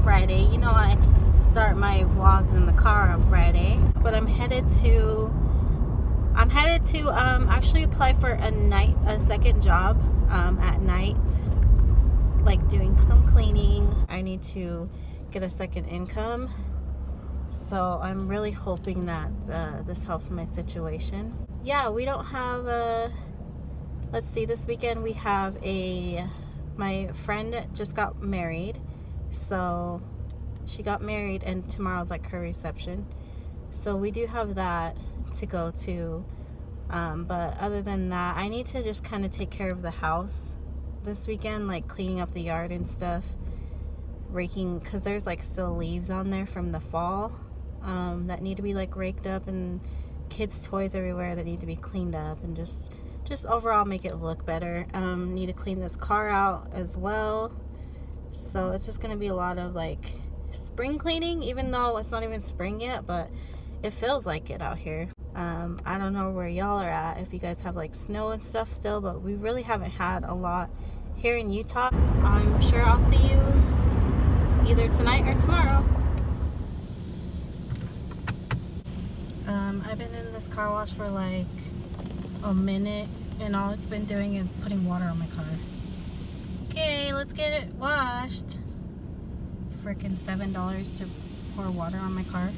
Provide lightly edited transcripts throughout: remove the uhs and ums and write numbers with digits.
Friday. You know, I start my vlogs in the car on Friday. But I'm headed to actually apply for a second job at night, like doing some cleaning. I need to get a second income, so I'm really hoping that this helps my situation. Yeah, we don't have let's see, this weekend we have my friend just got married, so she got married and tomorrow's like her reception, so we do have that to go to. But other than that, I need to just kind of take care of the house this weekend, like cleaning up the yard and stuff, raking, because there's like still leaves on there from the fall that need to be like raked up, and kids' toys everywhere that need to be cleaned up, and just overall make it look better. Need to clean this car out as well, so it's just gonna be a lot of like spring cleaning, even though it's not even spring yet, but it feels like it out here. I don't know where y'all are at, if you guys have like snow and stuff still, but we really haven't had a lot here in Utah. I'm sure I'll see you either tonight or tomorrow. I've been in this car wash for like a minute, and all it's been doing is putting water on my car. Okay, let's get it washed. Freaking $7 to pour water on my car.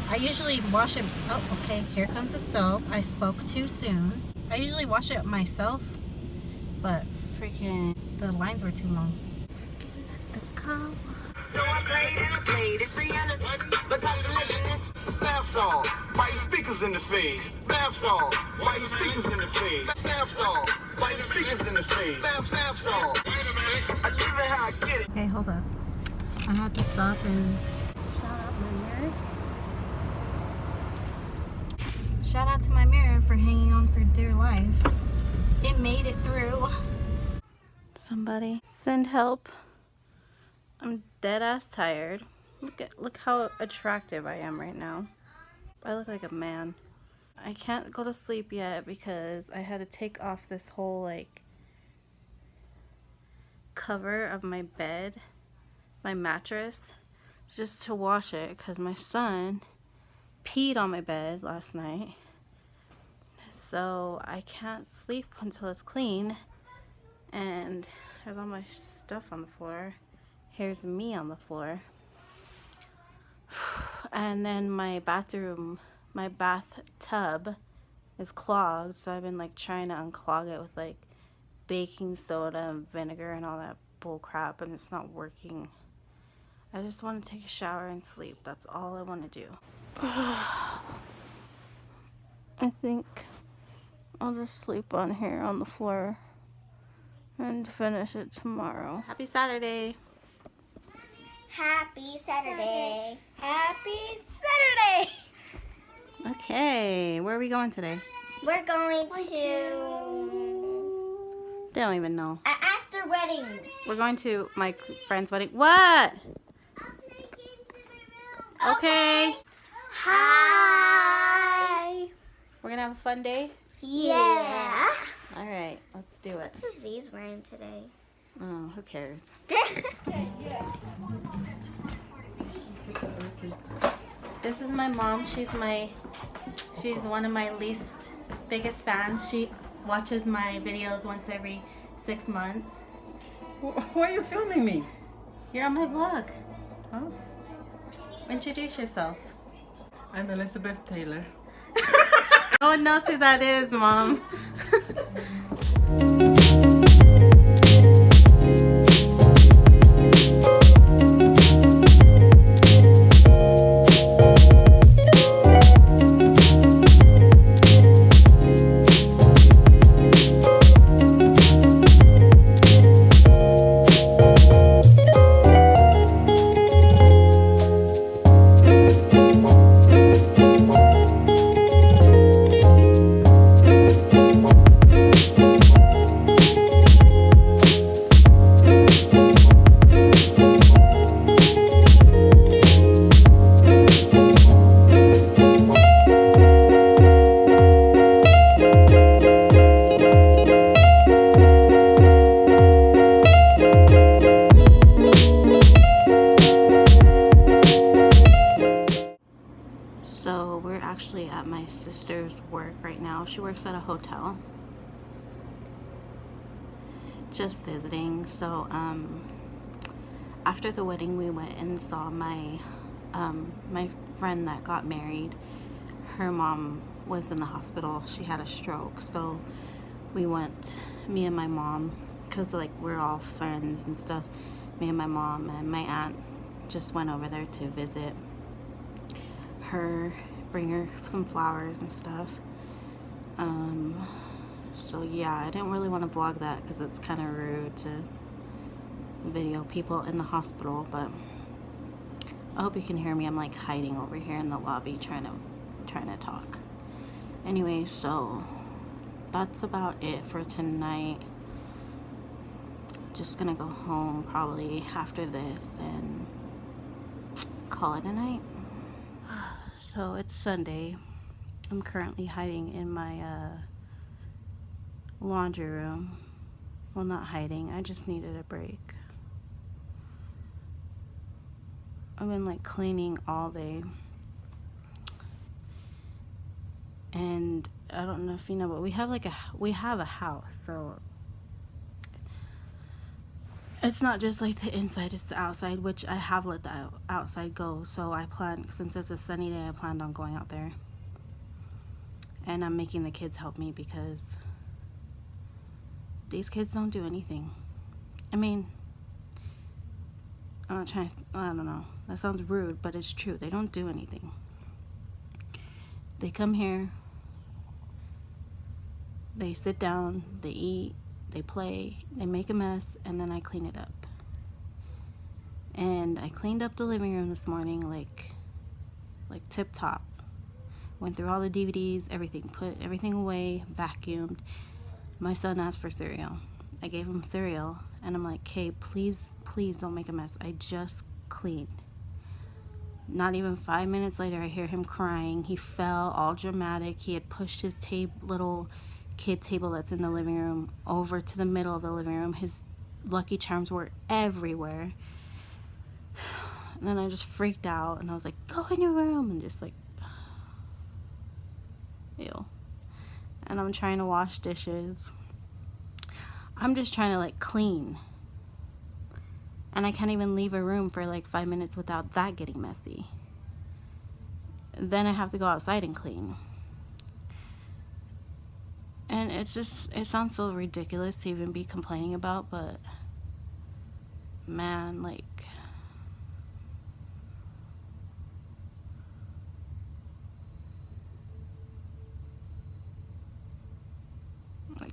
I usually wash it. Oh, okay, here comes the soap. I spoke too soon. I usually wash it myself, but freaking the lines were too long. The car. So I played it's Rihanna, but I'm delicious. Bath song, biting speakers in the face. Bath song, biting speakers in the face. Bath song, biting speakers in the face. Bath song. I live it how I get it. Okay, hold up. I had to stop and shout out my mirror. Shout out to my mirror for hanging on for dear life. It made it through. Somebody send help. I'm dead ass tired. Look how attractive I am right now. I look like a man. I can't go to sleep yet because I had to take off this whole like cover of my bed, my mattress, just to wash it, because my son peed on my bed last night, so I can't sleep until it's clean. And there's all my stuff on the floor. Here's me on the floor. And then my bathtub is clogged, so I've been like trying to unclog it with like baking soda and vinegar and all that bull crap, and it's not working. I just want to take a shower and sleep. That's all I want to do. I think I'll just sleep on here on the floor and finish it tomorrow. Happy Saturday. Happy Saturday. Happy Saturday. Okay, where are we going today? We're going to They don't even know. an after wedding. We're going to my friend's wedding. What? Okay. Hi. We're gonna have a fun day. Yeah. All right, let's do it. What's Aziz wearing today? Oh, who cares? This is my mom. She's one of my biggest fans. She watches my videos once every 6 months. Why are you filming me? You're on my vlog. Oh, Introduce yourself. I'm Elizabeth Taylor. No one knows who that is, Mom. sister's work right now. She works at a hotel. Just visiting. So, after the wedding, we went and saw my friend that got married. Her mom was in the hospital. She had a stroke. So we went, me and my mom, because like we're all friends and stuff. Me and my mom and my aunt just went over there to visit her, bring her some flowers and stuff. So yeah, I didn't really want to vlog that because it's kind of rude to video people in the hospital, but I hope you can hear me. I'm like hiding over here in the lobby trying to talk. Anyway, so that's about it for tonight. Just gonna go home probably after this and call it a night. So it's Sunday. I'm currently hiding in my laundry room. Well, not hiding, I just needed a break. I've been like cleaning all day, and I don't know if you know, but we have a house, so it's not just like the inside, it's the outside, which I have let the outside go. So I planned, since it's a sunny day, I planned on going out there, and I'm making the kids help me because these kids don't do anything. I mean, I'm not trying to, I don't know, that sounds rude, but it's true. They don't do anything. They come here, they sit down, they eat, they play, they make a mess, and then I clean it up. And I cleaned up the living room this morning like tip top. Went through all the DVDs, everything, put everything away, vacuumed. My son asked for cereal. I gave him cereal, and I'm like, "Okay, please don't make a mess. I just cleaned." Not even 5 minutes later, I hear him crying. He fell, all dramatic. He had pushed his little kid table that's in the living room over to the middle of the living room. His Lucky Charms were everywhere. And then I just freaked out, and I was like, "Go in your room," and just like, ew. And I'm trying to wash dishes. I'm just trying to like clean. And I can't even leave a room for like 5 minutes without that getting messy. Then I have to go outside and clean. And it sounds so ridiculous to even be complaining about, but man, like,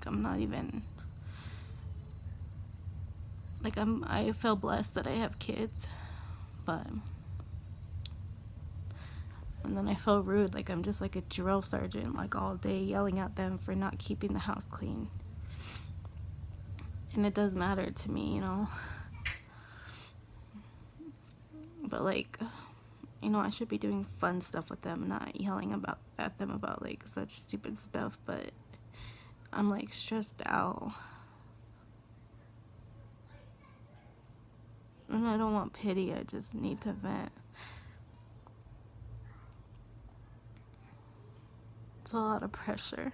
I'm not even, like, I feel blessed that I have kids, but, and then I feel rude, like I'm just like a drill sergeant, like all day yelling at them for not keeping the house clean. And it does matter to me, you know, but like, you know, I should be doing fun stuff with them, not yelling at them about like such stupid stuff, but I'm like stressed out. And I don't want pity, I just need to vent. It's a lot of pressure.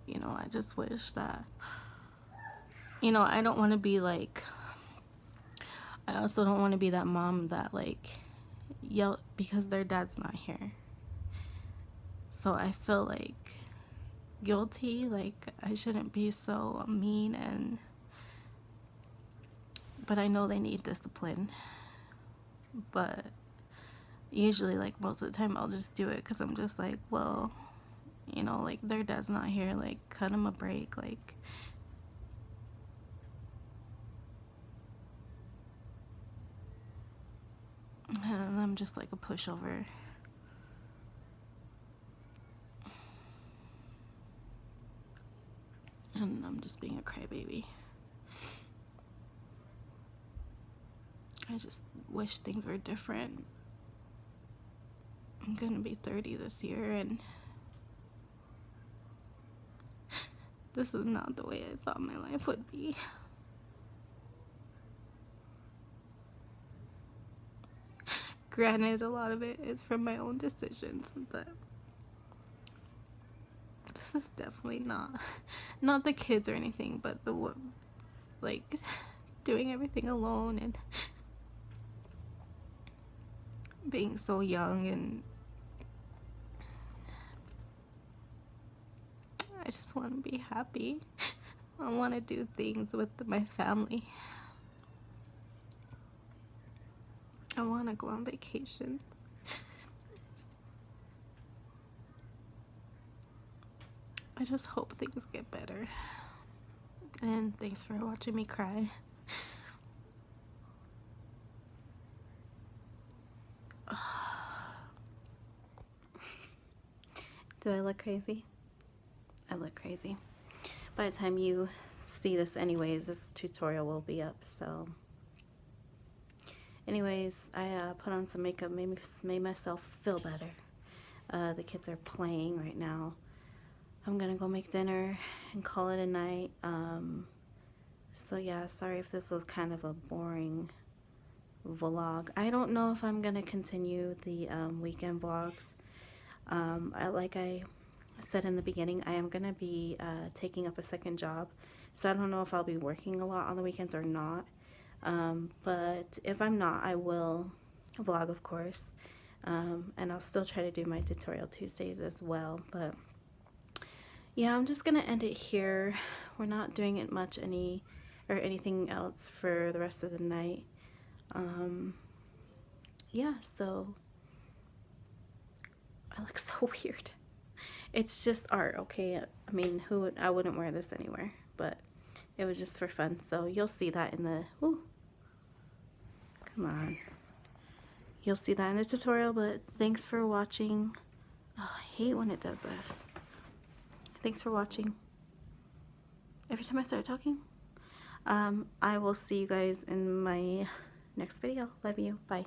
You know, I just wish that, you know, I don't want to be like, I also don't want to be that mom that like yell because their dad's not here. So I feel like guilty, like I shouldn't be so mean, but I know they need discipline. But usually, like most of the time, I'll just do it because I'm just like, well, you know, like their dad's not here, like cut him a break, like. And I'm just like a pushover. And I'm just being a crybaby. I just wish things were different. I'm gonna be 30 this year, and this is not the way I thought my life would be. Granted, a lot of it is from my own decisions, but this is definitely not the kids or anything, but like doing everything alone and being so young, and I just want to be happy. I want to do things with my family. I want to go on vacation. I just hope things get better. And thanks for watching me cry. Do I look crazy? I look crazy. By the time you see this anyways, this tutorial will be up, so anyways, I put on some makeup, made myself feel better. The kids are playing right now. I'm gonna go make dinner and call it a night. So yeah, sorry if this was kind of a boring vlog. I don't know if I'm gonna continue the weekend vlogs. Like I said in the beginning, I am gonna be taking up a second job, so I don't know if I'll be working a lot on the weekends or not. But if I'm not, I will vlog, of course, and I'll still try to do my tutorial Tuesdays as well. But yeah, I'm just gonna end it here. We're not doing it much anything else for the rest of the night. Yeah, so I look so weird. It's just art, okay? I mean, I wouldn't wear this anywhere, but it was just for fun. So you'll see that in the, come on. You'll see that in the tutorial, but thanks for watching. Oh, I hate when it does this. Thanks for watching. Every time I start talking. I will see you guys in my next video. Love you. Bye.